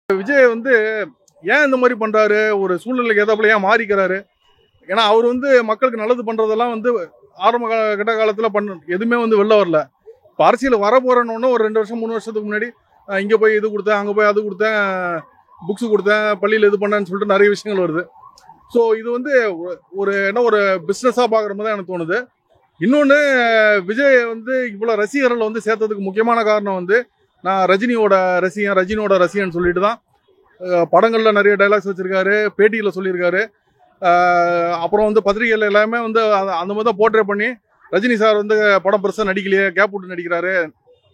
விஜய் வந்து ஏன் இந்த மாதிரி பண்றாரு, ஒரு சூழ்நிலைக்கு ஏதாப்புல ஏன் மாறிக்கிறாரு? ஏன்னா அவர் வந்து மக்களுக்கு நல்லது பண்றதெல்லாம் வந்து ஆரம்ப கட்ட காலத்துல எதுவுமே வந்து வெளில வரல. இப்போ அரசியல் வர போறேன்னு ஒரு 2 வருஷம் 3 வருஷத்துக்கு முன்னாடி இங்க போய் இது கொடுத்தேன், அங்க போய் அது கொடுத்தேன், புக்ஸ் கொடுத்தேன், பள்ளியில் இது பண்ணேன்னு சொல்லிட்டு நிறைய விஷயங்கள் வருது. ஸோ இது வந்து ஒரு பிஸ்னஸாக பார்க்குற மாதிரி தான் எனக்கு தோணுது. இன்னொன்று, விஜய் வந்து இவ்வளோ ரசிகர்கள் வந்து சேர்த்ததுக்கு முக்கியமான காரணம் வந்து நான் ரஜினியோட ரசிகன்னு சொல்லிட்டு தான் படங்களில் நிறைய டைலாக்ஸ் வச்சிருக்காரு, பேட்டியில் சொல்லியிருக்காரு. அப்புறம் வந்து பத்திரிகைகள் எல்லாமே வந்து அந்த மாதிரி தான் போர்ட்ரே பண்ணி ரஜினி சார் வந்து படம் பெருசாக நடிக்கலையே, கேப் விட்டு நடிக்கிறாரு,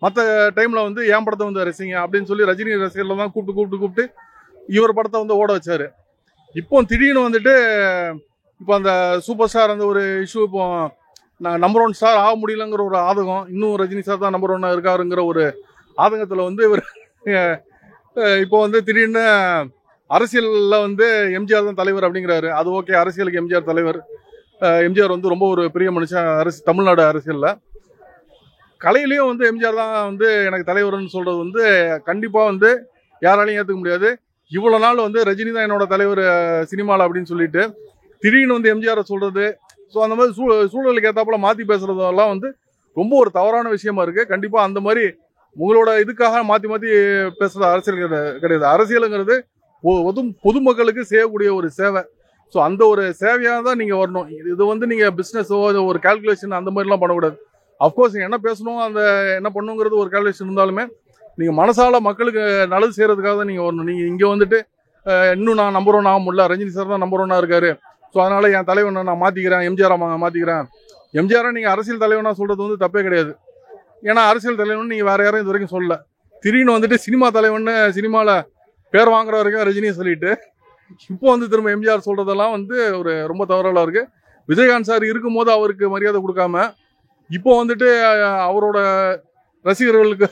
மற்ற டைமில் வந்து என் படத்தை வந்து ரசிங்க அப்படின்னு சொல்லி ரஜினி ரசிகர்கள் தான் கூப்பிட்டு இவர் படத்தை வந்து ஓட வச்சாரு. இப்போ திடீர்னு வந்துட்டு இப்போ அந்த சூப்பர் ஸ்டார் அந்த ஒரு இஷ்யூ, இப்போ நான் நம்பர் 1 ஸ்டார் ஆக முடியலங்கிற ஒரு ஆதங்கம், இன்னும் ரஜினி சார் தான் நம்பர் 1 இருக்காருங்கிற ஒரு ஆதங்கத்தில் வந்து இவர் இப்போ வந்து திடீர்னு அரசியலில் வந்து எம்ஜிஆர் தான் தலைவர் அப்படிங்கிறாரு. அது ஓகே, அரசியலுக்கு எம்ஜிஆர் தலைவர். எம்ஜிஆர் வந்து ரொம்ப ஒரு பெரிய மனுஷன் தமிழ்நாடு அரசியலில். கலையிலையும் வந்து எம்ஜிஆர் தான் வந்து எனக்கு தலைவர்னு சொல்றது வந்து கண்டிப்பாக வந்து யாராலையும் ஏற்றுக்க முடியாது. இவ்வளோ நாள் வந்து ரஜினி தான் என்னோட தலைவர் சினிமாவில் அப்படின்னு சொல்லிட்டு திடீர்னு வந்து எம்ஜிஆரை சொல்றது, ஸோ அந்த மாதிரி சூழலுக்கு ஏற்றாப்புல மாற்றி பேசுறதெல்லாம் வந்து ரொம்ப ஒரு தவறான விஷயமா இருக்கு. கண்டிப்பாக அந்த மாதிரி உங்களோட இதுக்காக மாற்றி பேசுறது அரசியல் கிடையாது. அரசியலுங்கிறது பொதுமக்களுக்கு செய்யக்கூடிய ஒரு சேவை. ஸோ அந்த ஒரு சேவையாக தான் நீங்கள் வரணும். இது வந்து நீங்கள் பிஸ்னஸோ ஒரு கால்குலேஷன் அந்த மாதிரிலாம் பண்ணக்கூடாது. அஃப்கோர்ஸ் என்ன பேசணும், அந்த என்ன பண்ணுங்கிறது ஒரு கால்குலேஷன் இருந்தாலுமே நீங்கள் மனசால மக்களுக்கு நல்லது செய்கிறதுக்காக தான் நீங்கள் வரணும். நீங்கள் இங்கே வந்துட்டு இன்னும் நான் நம்பர் 1 ஆக முடியல, ரஜினி சார் தான் நம்பர் 1 இருக்காரு, ஸோ அதனால் என் தலைவனை நான் மாற்றிக்கிறேன், எம்ஜிஆரை மாற்றிக்கிறேன். எம்ஜிஆரை நீங்கள் அரசியல் தலைவனாக சொல்கிறது வந்து தப்பே கிடையாது. ஏன்னா அரசியல் தலைவன் நீங்கள் வேறு யாரும் இது வரைக்கும் சொல்லல. திடீர்னு வந்துட்டு சினிமா தலைவன்னு சினிமாவில் பேர் வாங்குற வரைக்கும் ரஜினியை சொல்லிட்டு இப்போ வந்து திரும்ப எம்ஜிஆர் சொல்கிறதெல்லாம் வந்து ஒரு ரொம்ப தவறாக இருக்குது. விஜயகாந்த் சார் இருக்கும்போது அவருக்கு மரியாதை கொடுக்காம இப்போ வந்துட்டு அவரோட ரசிகர்களுக்கு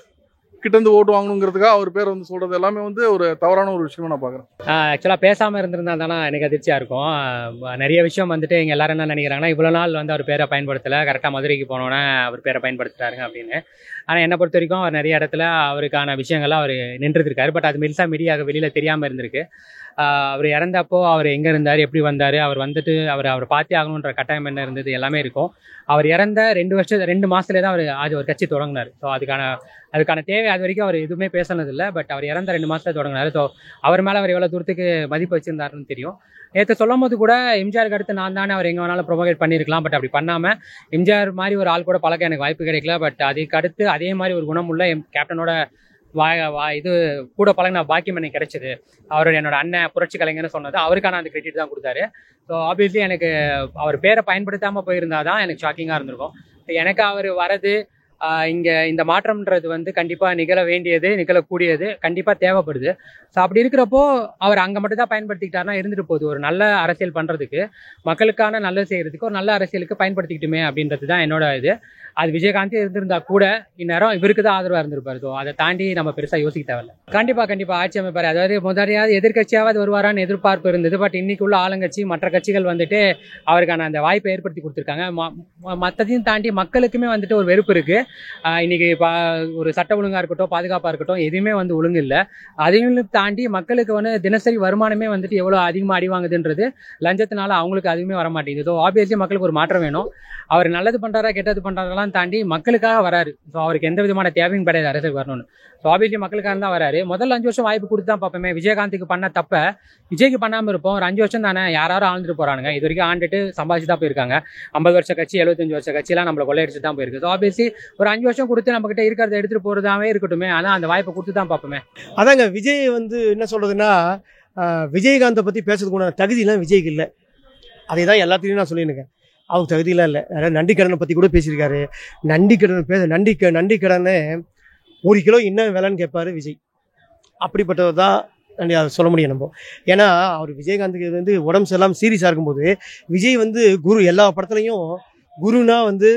கிட்டேருந்து ஓட்டு வாங்கணுங்கிறதுக்காக அவர் பேர் வந்து சொல்கிறது எல்லாமே வந்து ஒரு தவறான ஒரு விஷயமா நான் பார்க்குறேன். ஆக்சுவலாக பேசாமல் இருந்திருந்தா தானே எனக்கு அதிர்ச்சியாக இருக்கும். நிறைய விஷயம் வந்துட்டு இங்கே எல்லாரும் என்ன நினைக்கிறாங்கன்னா, இவ்வளோ நாள் வந்து அவர் பேரை பயன்படுத்தலை, கரெக்டாக மதுரைக்கு போனோன்னே அவர் பேரை பயன்படுத்துறாருங்க அப்படின்னு. ஆனால் என்னை பொறுத்த வரைக்கும் அவர் நிறைய இடத்துல அவருக்கான விஷயங்கள்லாம் அவர் நின்றுருக்காரு. பட் அது மெல்சா மீடியாக வெளியில் தெரியாமல் இருந்திருக்கு. அவர் இறந்தப்போ அவர் எங்கே இருந்தார், எப்படி வந்தார், அவர் வந்துட்டு அவர் பார்த்தே ஆகணுன்ற கட்டாயம் என்ன இருந்தது எல்லாமே இருக்கும். அவர் இறந்த 2 மாதத்துலேயே தான் அவர் ஒரு கட்சி தொடங்கினார். ஸோ அதுக்கான தேவை அது வரைக்கும் அவர் எதுவுமே பேசினதில்லை. பட் அவர் இறந்த 2 மாதத்துல தொடங்கினார். ஸோ அவர் மேலே அவர் எவ்வளோ தூரத்துக்கு மதிப்பு வச்சிருந்தாருன்னு தெரியும். நேற்று சொல்லும் போது கூட எம்ஜிஆருக்கு அடுத்து நான் தானே அவர் எங்கே வேணாலும் ப்ரொமோட் பண்ணியிருக்கலாம். பட் அப்படி பண்ணாமல் எம்ஜிஆர் மாதிரி ஒரு ஆள் கூட பழக்க எனக்கு வாய்ப்பு கிடைக்கல. பட் அதுக்கு அடுத்து அதே மாதிரி ஒரு குணமுள்ள கேப்டனோட இது கூட பழகின பாக்கியம் எனக்கு கிடைச்சது. அவர் என்னோட அண்ணன் புரட்சி கலைஞர்னு சொன்னது அவருக்கான அந்த கிரெடிட் தான் கொடுத்தாரு. ஸோ ஆப்வியஸ்லி எனக்கு அவர் பேரை பயன்படுத்தாமல் போயிருந்தா தான் எனக்கு ஷாக்கிங்காக இருந்திருக்கும். எனக்கு அவர் வரது இங்கே இந்த மாற்றம்ன்றது வந்து கண்டிப்பாக நிகழ வேண்டியது, நிகழக்கூடியது, கண்டிப்பாக தேவைப்படுது. ஸோ அப்படி இருக்கிறப்போ அவர் அங்கே மட்டும் தான் பயன்படுத்திக்கிட்டாருன்னா இருந்துட்டு போகுது. ஒரு நல்ல அரசியல் பண்ணுறதுக்கு, மக்களுக்கான நல்லது செய்கிறதுக்கு, ஒரு நல்ல அரசியலுக்கு பயன்படுத்திக்கிட்டுமே அப்படின்றது தான் என்னோட இது. அது விஜயகாந்த் இருந்திருந்தா கூட இந்நேரம் இவருக்கு தான் ஆதரவாக இருந்திருப்பாரு. ஸோ அதை தாண்டி நம்ம பெருசாக யோசிக்க தேவையில்ல. கண்டிப்பாக ஆட்சி அமைப்பார். அதாவது முதலையாவது எதிர்கட்சியாவது வருவாரான்னு எதிர்பார்ப்பு இருந்தது. பட் இன்னைக்கு உள்ள ஆளுங்கட்சி மற்ற கட்சிகள் வந்துட்டு அவருக்கான அந்த வாய்ப்பை ஏற்படுத்தி கொடுத்துருக்காங்க. மற்றதையும் தாண்டி மக்களுக்குமே வந்துட்டு ஒரு வெறுப்பு இருக்குது. இன்னைக்கு ஒரு சட்ட ஒழுங்காக இருக்கட்டும், பாதுகாப்பாக இருக்கட்டும், எதுவுமே வந்து ஒழுங்கு இல்லை. அதையும் தாண்டி மக்களுக்கு வந்து தினசரி வருமானமே வந்துட்டு எவ்வளோ அதிகமாக அடிவாங்குதுன்றது லஞ்சத்தினால அவங்களுக்கு அதுவுமே வர மாட்டேங்குது. ஸோ ஆப்வியஸ்லி மக்களுக்கு ஒரு மாற்றம் வேணும். அவர் நல்லது பண்ணுறாரா கெட்டது பண்ணுறாரெல்லாம் தாண்டி மக்களுக்காக வராரு. ஸோ அவருக்கு எந்த விதமான தேவையும் கிடையாது அரசுக்கு வரணும்னு. ஸோ ஆப்வியஸ்லி மக்களுக்காக தான் வராரு. முதல்ல 5 வருஷம் வாய்ப்பு கொடுத்து தான் பார்ப்போமே. விஜயகாந்துக்கு பண்ண தப்ப விஜய்க்கு பண்ணாமல் இருப்போம். ஒரு 5 வருஷம் தானே, யாரும் ஆழ்ந்துட்டு போறானுங்க. இது வரைக்கும் ஆண்டுட்டு சம்பாதிச்சு தான் போயிருக்காங்க. 50 வருஷ கட்சி, 75 வருஷ கட்சியெல்லாம் நம்மளை கொள்ளையடிச்சு தான் போயிருக்கு. ஸோ ஆப்வியஸ்லி ஒரு 5 வருஷம் கொடுத்து நம்ம கிட்ட இருக்கிறத எடுத்துட்டு போறதாவே இருக்கட்டுமே. ஆனால் அந்த வாய்ப்பை கொடுத்து தான் பார்ப்போமே. அதாங்க விஜய் வந்து என்ன சொல்றதுன்னா, விஜயகாந்தை பற்றி பேசுறதுக்கு தகுதியெல்லாம் விஜய்க்கு இல்லை. அதை தான் எல்லாத்தையும் நான் சொல்லியிருக்கேன். அவருக்கு தகுதியெல்லாம் இல்லை. அதாவது நண்டிக்கடனை பற்றி கூட பேசியிருக்காரு. நண்டிக்கடனை 1 கிலோ என்ன விலைன்னு கேட்பாரு விஜய். அப்படிப்பட்டவர் தான் அதை சொல்ல முடியும் நம்ம. ஏன்னா அவர் விஜயகாந்துக்கு வந்து உடம்பு சரியில்லாமல் சீரியஸாக இருக்கும்போது விஜய் வந்து குரு, எல்லா படத்துலையும் குருனா வந்து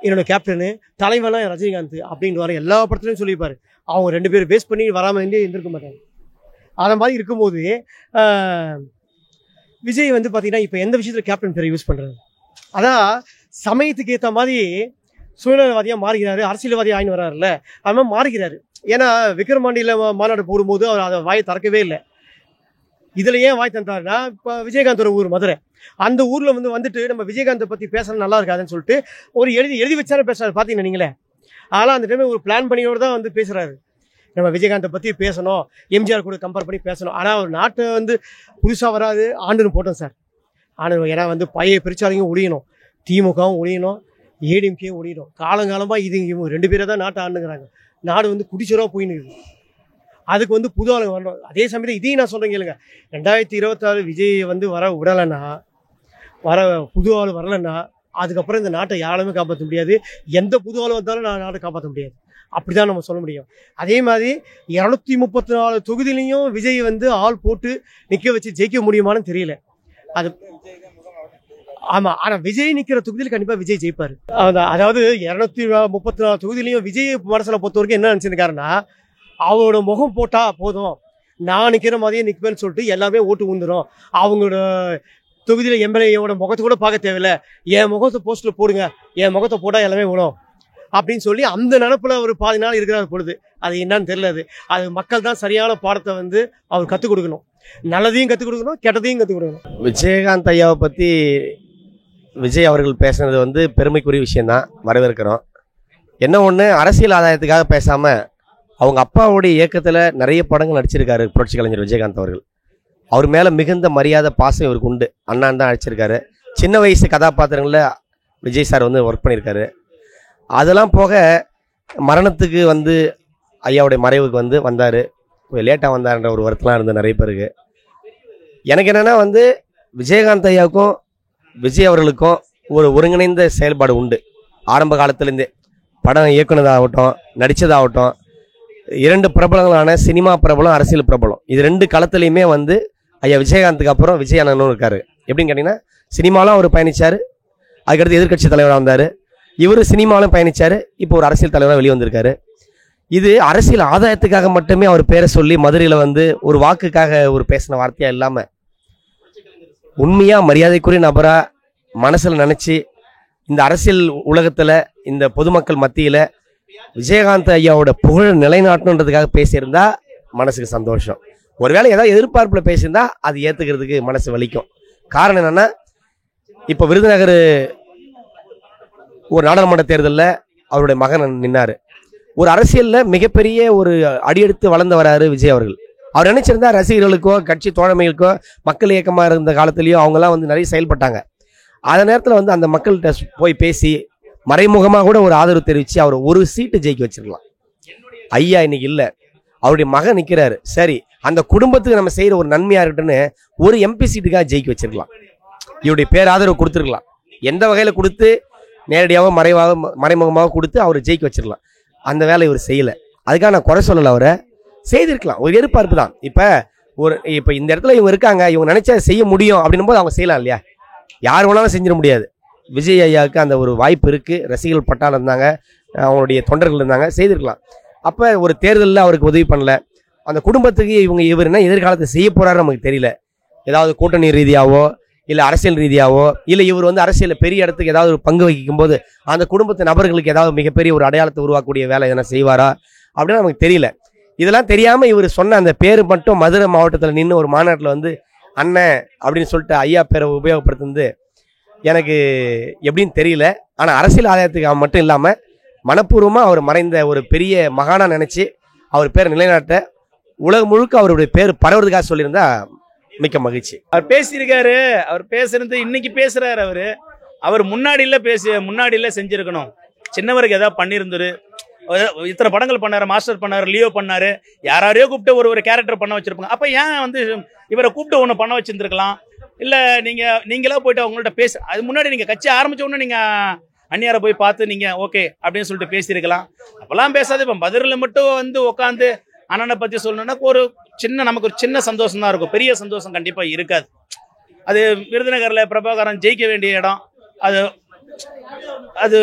என்னோட கேப்டனு, தலைவனா ரஜினிகாந்த் அப்படின்னு வர எல்லா படத்துலையும் சொல்லியிருப்பாரு. அவங்க 2 பேரும் பேஸ் பண்ணி வராமல் இருந்திருக்க மாட்டாங்க. அதை மாதிரி இருக்கும்போது விஜய் வந்து பார்த்தீங்கன்னா இப்போ எந்த விஷயத்தில் கேப்டன் பேரை யூஸ் பண்ணுறாரு, அதான் சமயத்துக்கு ஏற்ற மாதிரி சுயநலவாதியாக மாறுகிறாரு, அரசியல்வாதி ஆயின்னு வர்றாருல்ல, அது மாதிரி மாறுகிறாரு. ஏன்னா விக்ரமாண்டியில் மாநாடு போடும்போது அவர் அதை வாயை திறக்கவே இல்லை. இதில் ஏன் வாய் தந்தாருன்னா, இப்போ விஜயகாந்தோட ஊர் மதுரை, அந்த ஊரில் வந்துட்டு நம்ம விஜயகாந்தை பற்றி பேசணும் நல்லா இருக்காதுன்னு சொல்லிட்டு ஒரு எழுதி வச்சாலும் பேசுறாரு. பார்த்தீங்கன்னா நீங்களே, அதனால் அந்த டைமில் ஒரு பிளான் பண்ணியோடு தான் பேசுகிறாரு. நம்ம விஜயகாந்தை பற்றி பேசணும், எம்ஜிஆர் கூட கம்பேர் பண்ணி பேசணும். ஆனால் ஒரு நாட்டை புதுசாக வராது ஆண்டுன்னு போட்டோம் சார். ஆனால் ஏன்னா பழைய பிரிச்சாலையும் ஒழியணும், திமுகவும் ஒழியணும், ஏடிஎம்கேயும் ஒழியணும். காலங்காலமாக இவங்க 2 பேரை தான் நாட்டை ஆண்டுங்கிறாங்க. நாடு குடிச்சராக போயின்னு இருக்குது. அதுக்கு புது ஆளுங்க வரணும். அதே சமயத்தில் இதையும் நான் சொல்கிறேன் கேளுங்க, 2026 விஜய் வர விடலைன்னா, புது ஆள் வரலைன்னா, அதுக்கப்புறம் இந்த நாட்டை யாருமே காப்பாற்ற முடியாது. எந்த புது ஆள் வந்தாலும் நாட்டை காப்பாற்ற முடியாது. அப்படி தான் நம்ம சொல்ல முடியும். அதே மாதிரி 234 தொகுதியிலையும் விஜய் ஆள் போட்டு நிற்க வச்சு ஜெயிக்க முடியுமான்னு தெரியல. அது ஆமாம், ஆனால் விஜய் நிற்கிற தொகுதியில் கண்டிப்பாக விஜய் ஜெயிப்பார். அதாவது 234 தொகுதியிலையும் விஜய் மனசில் பொறுத்த வரைக்கும் என்ன நினச்சிருக்காருன்னா, அவரோட முகம் போட்டால் போதும், நான் நிற்கிற மாதிரியே நிற்பேன்னு சொல்லிட்டு எல்லாமே ஓட்டு ஊந்துடும். அவங்களோட தொகுதியில் எம்எல்ஏவோட முகத்தை கூட பார்க்க தேவையில்லை, என் முகத்தை போஸ்ட்டில் போடுங்க, என் முகத்தை போட்டால் எல்லாமே விடும் அப்படின்னு சொல்லி அந்த நினப்பில் ஒரு பாதி நாள் இருக்கிறார் பொழுது. அது என்னன்னு தெரியல. அது மக்கள் தான் சரியான பாடத்தை அவர் கற்றுக் கொடுக்கணும். நல்லதையும் கற்றுக் கொடுக்கணும், கெட்டதையும் கற்றுக் கொடுக்கணும். விஜயகாந்த் ஐயாவை பற்றி விஜய் அவர்கள் பேசுனது பெருமைக்குரிய விஷயந்தான், வரவேற்கிறோம். என்ன ஒன்று, அரசியல் ஆதாயத்துக்காக பேசாமல் அவங்க அப்பாவுடைய இயக்கத்தில் நிறைய படங்கள் நடிச்சிருக்காரு புரட்சி கலைஞர் விஜயகாந்த் அவர்கள். அவர் மேலே மிகுந்த மரியாதை பாசம் இவருக்கு உண்டு. அண்ணான் தான் நடிச்சிருக்காரு. சின்ன வயசு கதாபாத்திரங்களில் விஜய் சார் ஒர்க் பண்ணியிருக்காரு. அதெல்லாம் போக மரணத்துக்கு ஐயாவுடைய மறைவுக்கு வந்தார். கொஞ்சம் லேட்டாக வந்தார்ன்ற ஒரு வருத்தம்லாம் இருந்தது நிறைய பேருக்கு. எனக்கு என்னென்னா விஜயகாந்த் ஐயாவுக்கும் விஜய் அவர்களுக்கும் ஒரு ஒருங்கிணைந்த செயல்பாடு உண்டு. ஆரம்ப காலத்துலேருந்தே படம் இயக்குனதாகட்டும், நடித்ததாகட்டும், 2 பிரபலங்களான சினிமா பிரபலம், அரசியல் பிரபலம், இது 2 களத்துலையுமே ஐயா விஜயகாந்துக்கு அப்புறம் விஜய் அண்ணனும் இருக்காரு. எப்படின்னு கேட்டிங்கன்னா, சினிமாலும் அவர் பயணித்தார், அதுக்கடுத்து எதிர்கட்சி தலைவராக வந்தார். இவர் சினிமாலும் பயணித்தார், இப்போ ஒரு அரசியல் தலைவராக வெளியே வந்திருக்காரு. இது அரசியல் ஆதாயத்துக்காக மட்டுமே அவர் பேரை சொல்லி மதுரையில் ஒரு வாக்குக்காக ஒரு பேசின வார்த்தையாக இல்லாமல், உண்மையாக மரியாதைக்குரிய நபராக மனசில் நினச்சி இந்த அரசியல் உலகத்தில் இந்த பொதுமக்கள் மத்தியில் விஜயகாந்த் ஐயாவோட புகழ் நிலைநாட்டணுன்றதுக்காக பேசியிருந்தா மனசுக்கு சந்தோஷம். ஒருவேளை ஏதாவது எதிர்பார்ப்பில் பேசியிருந்தா அது ஏற்றுக்கிறதுக்கு மனசு வலிக்கும். காரணம் என்னென்னா, இப்போ விருதுநகர் ஒரு நாடாளுமன்ற தேர்தலில் அவருடைய மகன் நின்னார். ஒரு அரசியலில் மிகப்பெரிய ஒரு அடியெடுத்து வளர்ந்து வராரு விஜய் அவர்கள். அவர் நினைச்சிருந்தா ரசிகர்களுக்கோ கட்சி தோழமைகளுக்கோ மக்கள் இயக்கமாக இருந்த காலத்திலேயோ அவங்கெல்லாம் நிறைய செயல்பட்டாங்க. அந்த நேரத்தில் அந்த மக்கள்கிட்ட போய் பேசி மறைமுகமாக கூட ஒரு ஆதரவு தெரிவித்து அவர் ஒரு சீட்டு ஜெயிக்க வச்சிருக்கலாம். ஐயா இன்னைக்கு இல்லை, அவருடைய மகன் நிற்கிறாரு. சரி, அந்த குடும்பத்துக்கு நம்ம செய்கிற ஒரு நன்மையாக இருக்கட்டுன்னு ஒரு எம்பி சீட்டுக்காக ஜெயிக்க வச்சிருக்கலாம். இவருடைய பேராதரவு கொடுத்துருக்கலாம். எந்த வகையில் கொடுத்து, நேரடியாக மறைமுகமாக கொடுத்து அவர் ஜெயிக்க வச்சிருக்கலாம். அந்த வேலை இவர் செய்யலை. அதுக்காக நான் குறை சொல்லலை, அவரை செய்திருக்கலாம். ஒரு எதிர்பார்ப்பு தான். இப்போ இந்த இடத்துல இவங்க இருக்காங்க, இவங்க நினைச்சா செய்ய முடியும் அப்படின்னும் போது அவங்க செய்யலாம் இல்லையா? யார் வேணாலும் செஞ்சிட முடியாது. விஜய் ஐயாவுக்கு அந்த ஒரு வாய்ப்பு இருக்குது. ரசிகர்கள் பட்டாளம் இருந்தாங்க, அவங்களுடைய தொண்டர்கள் இருந்தாங்க, செய்திருக்கலாம். அப்போ ஒரு தேர்தலில் அவருக்கு உதவி பண்ணல. அந்த குடும்பத்துக்கு இவர் என்ன எதிர்காலத்தை செய்ய போகிறாரு நமக்கு தெரியல. ஏதாவது கூட்டணி ரீதியாவோ இல்லை அரசியல் ரீதியாவோ, இல்லை இவர் அரசியலில் பெரிய இடத்துக்கு ஏதாவது ஒரு பங்கு வகிக்கும் போது அந்த குடும்பத்து நபர்களுக்கு ஏதாவது மிகப்பெரிய ஒரு அடையாளத்தை உருவாக்கக்கூடிய வேலை எதனா செய்வாரா அப்படின்னு நமக்கு தெரியல. இதெல்லாம் தெரியாமல் இவர் சொன்ன அந்த பேர் மட்டும் மதுரை மாவட்டத்தில் நின்று ஒரு மாநாட்டில் அண்ணன் அப்படின்னு சொல்லிட்டு ஐயா பேரை உபயோகப்படுத்துனது எனக்கு எப்படின்னு தெரியல. ஆனால் அரசியல் ஆதாயத்துக்கு மட்டும் இல்லாமல் மனப்பூர்வமாக அவர் மறைந்த ஒரு பெரிய மகானா நினச்சி அவர் பேரை நிலைநாட்ட உலகம் முழுக்க அவருடைய பேர் பரவுறதுக்காக சொல்லியிருந்தா மிக்க மகிழ்ச்சி. அவர் பேசியிருக்காரு. அவர் பேசுறது இன்னைக்கு பேசுறாரு. அவர் முன்னாடியில் செஞ்சிருக்கணும். சின்னவருக்கு ஏதாவது பண்ணியிருந்தாரு. இத்தனை படங்கள் பண்ணாரு, மாஸ்டர் பண்ணாரு, லியோ பண்ணாரு, யாரையோ கூப்பிட்டு ஒரு கேரக்டர் பண்ண வச்சிருப்பாங்க. அப்போ ஏன் இவரை கூப்பிட்டு ஒன்று பண்ண வச்சிருந்துருக்கலாம். இல்லை நீங்களா போயிட்டு அவங்கள்ட்ட அது முன்னாடி நீங்கள் கட்சி ஆரம்பிச்ச உடனே நீங்கள் அந்நியாரை போய் பார்த்து நீங்கள் ஓகே அப்படின்னு சொல்லிட்டு பேசியிருக்கலாம். அப்போல்லாம் பேசாது. இப்போ பதிரில் மட்டும் உட்காந்து அண்ணனை பற்றி சொல்லணுன்னா நமக்கு ஒரு சின்ன சந்தோஷம் தான் இருக்கும். பெரிய சந்தோஷம் கண்டிப்பாக இருக்காது. அது விருதுநகரில் பிரபாகரன் ஜெயிக்க வேண்டிய இடம், அது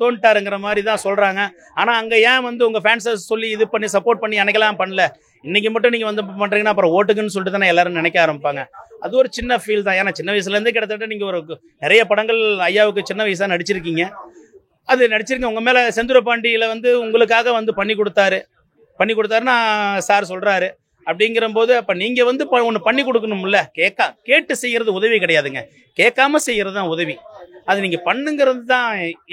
தோன்ட்டாருங்கிற மாதிரி தான் சொல்கிறாங்க. ஆனால் அங்கே ஏன் உங்கள் ஃபேன்ஸை சொல்லி இது பண்ணி சப்போர்ட் பண்ணி அன்னைக்கெல்லாம் பண்ணல, இன்றைக்கி மட்டும் நீங்கள் பண்ணுறீங்கன்னா அப்புறம் ஓட்டுக்குன்னு சொல்லிட்டு தானே எல்லாரும் நினைக்க ஆரம்பிப்பாங்க. அது ஒரு சின்ன ஃபீல் தான். ஏன்னா சின்ன வயசுலேருந்தே கிட்டத்தட்ட நீங்கள் நிறைய படங்கள் ஐயாவுக்கு சின்ன வயசாக நடிச்சிருக்கீங்க. அது நடிச்சிருக்கேன். உங்கள் மேலே செந்தூரபாண்டியில் வந்து உங்களுக்காக வந்து பண்ணி கொடுத்தாருன்னா சார் சொல்கிறாரு. அப்படிங்கிறபோது அப்போ நீங்கள் வந்து ஒன்று பண்ணி கொடுக்கணும்ல. கேட்டு செய்கிறது உதவி கிடையாதுங்க, கேட்காம செய்கிறது தான் உதவி. அது நீங்கள் பண்ணுங்கிறது தான்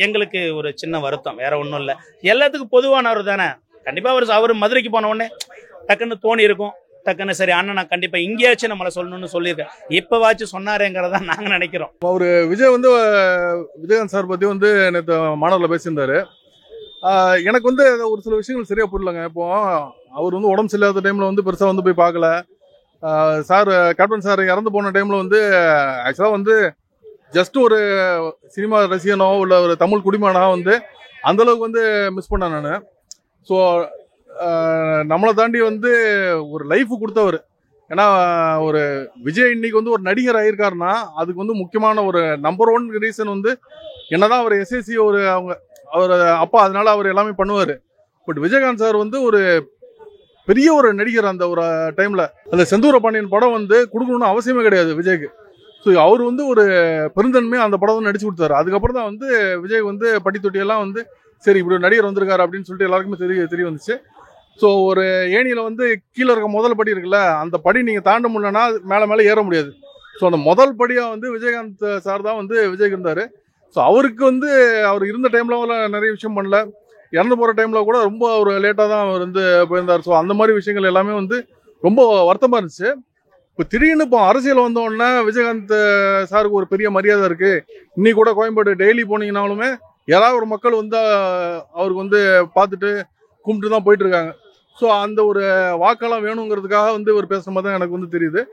எங்களுக்கு ஒரு சின்ன வருத்தம், வேற ஒன்றும் இல்லை. எல்லாத்துக்கும் பொதுவானவர் தானே. கண்டிப்பாக அவர் மதுரைக்கு போன உடனே டக்குன்னு தோணி இருக்கும், டக்குன்னு சரி அண்ணன் நான் கண்டிப்பாக இங்கேயாச்சும் நம்மளை சொல்லணும்னு சொல்லியிருக்கேன். இப்போவாச்சும் சொன்னாரேங்கிறதான் நாங்கள் நினைக்கிறோம். விஜய் வந்து விஜயகாந்த் சார் பற்றி வந்து நேற்று மாணவரில் பேசியிருந்தாரு. எனக்கு வந்து ஒரு சில விஷயங்கள் சரியாக புரியலங்க. இப்போ அவர் வந்து உடம்பு சரியில்லாத டைமில் வந்து பெருசாக வந்து போய் பார்க்கல. சார் கேப்டன் சார் இறந்து போன டைமில் வந்து ஆக்சுவலாக வந்து ஜஸ்ட் ஒரு சினிமா ரசிகனோ இல்லை ஒரு தமிழ் குடிமகனோ வந்து அந்தளவுக்கு வந்து மிஸ் பண்ணேன் நான். ஸோ நம்மளை தாண்டி வந்து ஒரு லைஃப் கொடுத்தவர். ஏன்னா ஒரு விஜய் இன்னைக்கு வந்து ஒரு நடிகர் ஆயிருக்காருன்னா அதுக்கு வந்து முக்கியமான ஒரு நம்பர் 1 ரீசன் வந்து என்னதான் அவர் எஸ்எஸ்சி அவர் அப்பா, அதனால அவர் எல்லாமே பண்ணுவார். பட் விஜயகாந்த் சார் வந்து ஒரு பெரிய ஒரு நடிகர். அந்த ஒரு டைமில் அந்த செந்தூரபாண்டியன் படம் வந்து கொடுக்கணும்னு அவசியமே கிடையாது விஜய்க்கு. ஸோ அவர் வந்து ஒரு பெருந்தன்மையாக அந்த படம் வந்து நடிச்சு கொடுத்தாரு. அதுக்கப்புறம் தான் வந்து விஜய் வந்து பட்டி தொட்டியெல்லாம் வந்து சரி இப்படி ஒரு நடிகர் வந்திருக்காரு அப்படின்னு சொல்லிட்டு எல்லாருக்குமே தெரிய வந்துச்சு. ஸோ ஒரு ஏணியில் வந்து கீழே இருக்க முதல் படி இருக்குல்ல, அந்த படி நீங்கள் தாண்ட முடியலன்னா மேலே ஏற முடியாது. ஸோ அந்த முதல் படியாக வந்து விஜயகாந்த் சார் தான் வந்து விஜய்க்கு இருந்தார். ஸோ அவருக்கு வந்து அவர் இருந்த டைமில் நிறைய விஷயம் பண்ணல. இறந்து போகிற டைமில் கூட ரொம்ப ஒரு லேட்டாக தான் அவர் வந்து போயிருந்தார். ஸோ அந்த மாதிரி விஷயங்கள் எல்லாமே வந்து ரொம்ப வருத்தமாக இருந்துச்சு. இப்போ திடீர்னு இப்போ அரசியல் வந்தோடனே விஜயகாந்த் சாருக்கு ஒரு பெரிய மரியாதை இருக்குது. இன்னைக்கு கூட கோயம்பேடு டெய்லி போனீங்கன்னாலுமே யாராவது ஒரு மக்கள் வந்து அவருக்கு வந்து பார்த்துட்டு கும்பிட்டு தான் போயிட்டு இருக்காங்க. ஸோ அந்த ஒரு வாக்கெல்லாம் வேணுங்கிறதுக்காக வந்து இவர் பேசுகிற மாதிரி தான் எனக்கு வந்து தெரியுது.